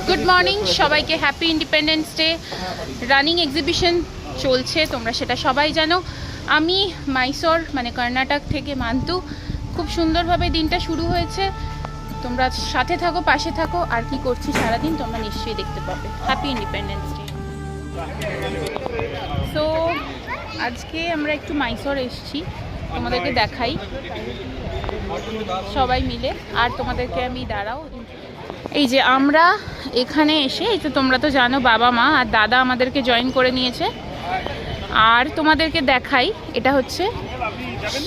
Good morning সবাইকে, happy independence day. Running exhibition চলছে, তোমরা সেটা সবাই জানো। আমি মাইসোর মানে কর্ণাটক থেকে মান্তু। খুব সুন্দরভাবে দিনটা শুরু হয়েছে। তোমরা সাথে থাকো, পাশে থাকো। আর কি করছি সারাদিন তোমরা নিশ্চয়ই দেখতে পাবে। Happy independence day. সো আজকে আমরা একটু মাইসোর এসেছি, তোমাদেরকে দেখাই সবাই মিলে। আর তোমাদেরকে আমি দাঁড়াও, এই যে আমরা এখানে এসে, এই তো তোমরা তো জানো বাবা মা আর দাদা আমাদেরকে জয়েন করে নিয়েছে। আর তোমাদেরকে দেখাই, এটা হচ্ছে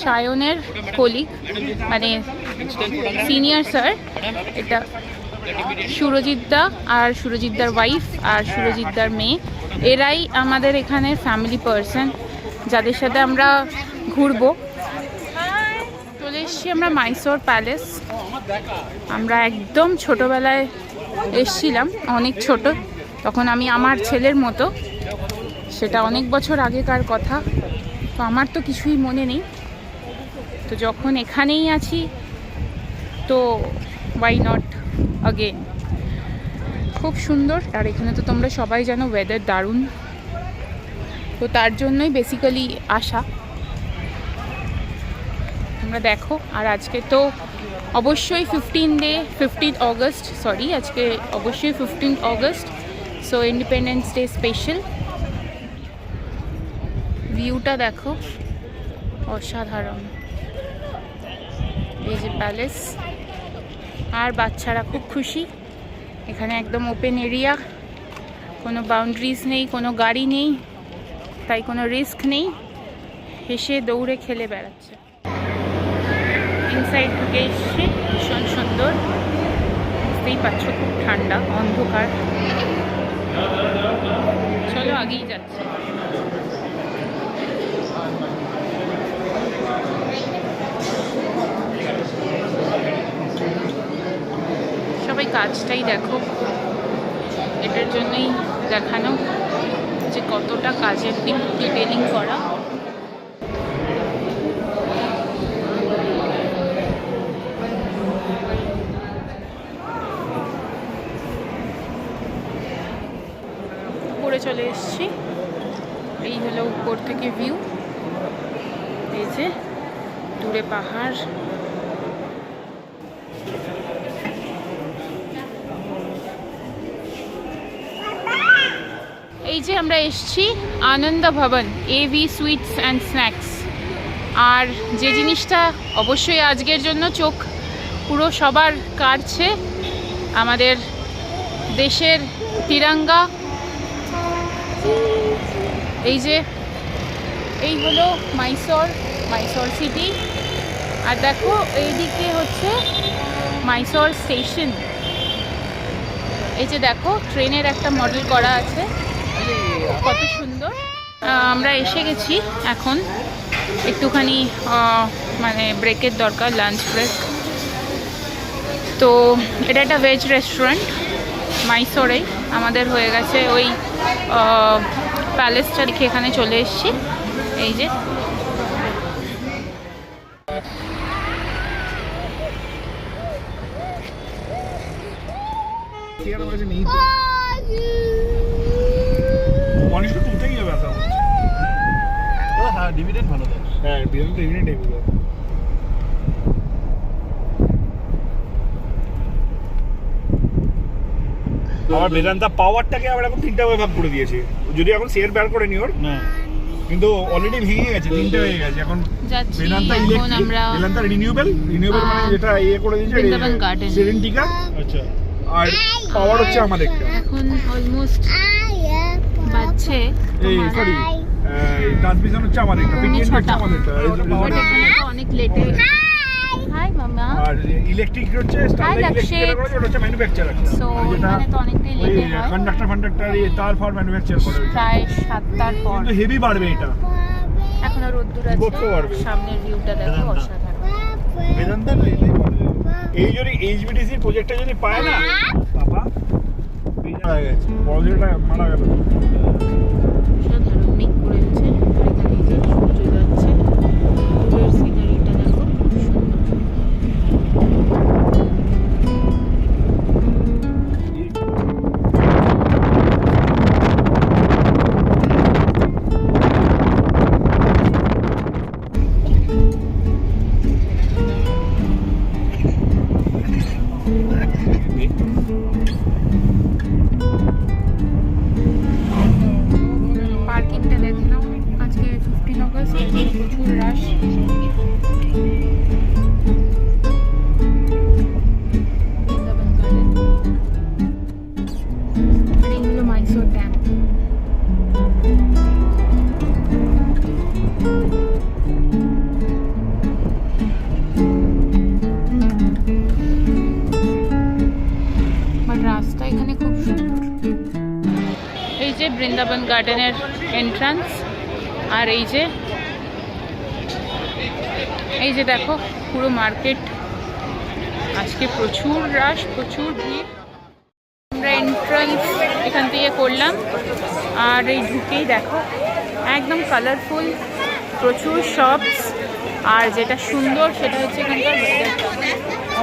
সায়নের কলিগ মানে সিনিয়র স্যার। এটা সুরজিৎদা আর সুরজিৎদার ওয়াইফ আর সুরজিৎদার মেয়ে, এরাই আমাদের এখানে ফ্যামিলি পার্সন যাদের সাথে আমরা ঘুরবো। চলে এসছি আমরা মাইসোর প্যালেস। আমরা একদম ছোটোবেলায় এসছিলাম, অনেক ছোট, তখন আমি আমার ছেলের মতো। সেটা অনেক বছর আগেকার কথা, তো আমার তো কিছুই মনে নেই। তো যখন এখানেই আছি তো ওয়াই নট আগেন। খুব সুন্দর। আর এখানে তো তোমরা সবাই জানো ওয়েদার দারুণ, তো তার জন্যই বেসিক্যালি আসা। তোমরা দেখো। আর আজকে তো অবশ্যই 15 অগস্ট, সরি আজকে অবশ্যই 15 August, so independence day special. ভিউটা দেখো, অসাধারণ। এই যে প্যালেস, আর বাচ্চারা খুব খুশি। এখানে একদম ওপেন এরিয়া, কোনো বাউন্ডারিজ নেই, কোনো গাড়ি নেই, তাই কোনো রিস্ক নেই। হেসে দৌড়ে খেলে বেড়াচ্ছে। ইনসাইড ঢুকে এসছে, ভীষণ সুন্দর। বুঝতেই পারছো খুব ঠান্ডা, অন্ধকার। চলো আগেই যাচ্ছি। সবাই কাজটাই দেখো, এটার জন্যই দেখানো যে কতটা কাজের ডিটেলিং করা। উপরে চলে এসেছি, এই হলো উপর থেকে ভিউ। এই যে দূরে পাহাড়। এই যে আমরা এসেছি আনন্দ ভবন, এভি সুইটস অ্যান্ড স্ন্যাক্স। আর যে জিনিসটা অবশ্যই আজকের জন্য চোখ পুরো সবার কাড়ছে, আমাদের দেশের তিরঙ্গা। এই যে এই হলো মাইসোর সিটি। আর দেখো এইদিকে হচ্ছে মাইসোর স্টেশন। এই যে দেখো ট্রেনের একটা মডেল করা আছে, কত সুন্দর। আমরা এসে গেছি, এখন একটুখানি মানে ব্রেকের দরকার, লাঞ্চ ব্রেক। তো এটা একটা ভেজ রেস্টুরেন্ট মাইসোরেই। আমাদের হয়ে গেছে ওই প্যালেসটা দেখে এখানে চলে এসেছি। এই যে আমার বেদান্তা পাওয়ারটাকে আবার এখন তিনটা ভাগ করে দিয়েছে, যদি এখন শেয়ার বের করে নি ওর, কিন্তু অলরেডি ভেঙে গেছে, তিনটা হয়ে গেছে এখন। বেদান্তা ইলেকট্রিক, বেদান্তা রিনিউয়েবল মানে যেটা ইয়ে করে দিয়েছে সেরেন্টিকা। আচ্ছা, আর পাওয়ার হচ্ছে আমাদেরটা। এখন অলমোস্ট বাজছে, এই সরি ট্রান্সমিশন হচ্ছে আমাদেরটা, পিটিএন হচ্ছে আমাদেরটা, অনেক লেটে। হাই মামা। আর ইলেকট্রিক হচ্ছে স্টারলাইট ইলেকট্রিক করে, ওটা হচ্ছে ম্যানুফ্যাকচারার। সো এখানে তো অনেকটাই লেটে হয়, কন্ডাক্টর তার ফর ম্যানুফ্যাকচার করে প্রায় 7টার পর। কিন্তু হেভি বাড়বে এটা, এখনো রোদ্দুর আছে। সামনের ভিউটা দেখো, অসাধারণ। বেদান্তা এই যদি এইচবিডিসি প্রজেক্টটা যদি পায় না বাবা, মারা গেছে, প্রজেক্টটা মারা গেল। অসাধারণ মেঘ করে গেছে, আর এখানে এই যে সূর্য যাচ্ছে, দূরের সিনারিটা দেখো, সুন্দর। বৃন্দাবন গার্ডেনের এন্ট্রান্স। আর এই যে দেখো পুরো মার্কেট, আজকে প্রচুর রাশ, প্রচুর ভিড়। আমরা এন্ট্রান্স এখান থেকে করলাম, আর এই ঢুকেই দেখো একদম কালারফুল, প্রচুর শপস। আর যেটা সুন্দর সেটা হচ্ছে এখানকার ওয়েদারটা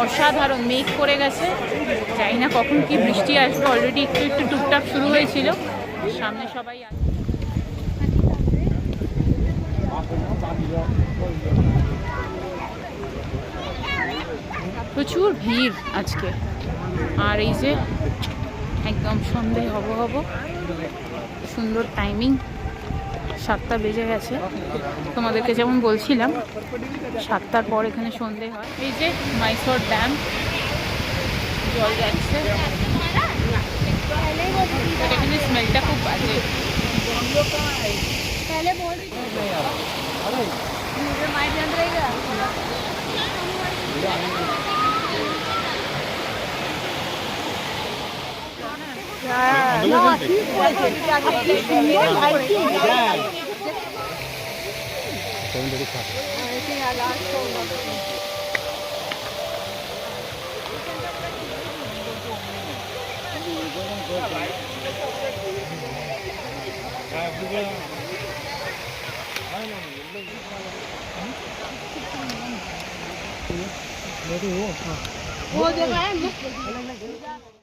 অসাধারণ, মেঘ করে গেছে, জানি না কখন কি বৃষ্টি আসবে। অলরেডি একটু একটু টুকটাক শুরু হয়েছিল, সামনে সবাই আছে। প্রচুর ভিড় আজকে। আর এই যে একদম সন্ধে হব, সুন্দর টাইমিং, 7টা বেজে গেছে। তোমাদেরকে যেমন বলছিলাম 7টার পর এখানে সন্ধে হয়। এই যে মাইসোর ড্যাম, জল যাচ্ছে, এখানে স্মেলটা খুব বাজে। वो जगह है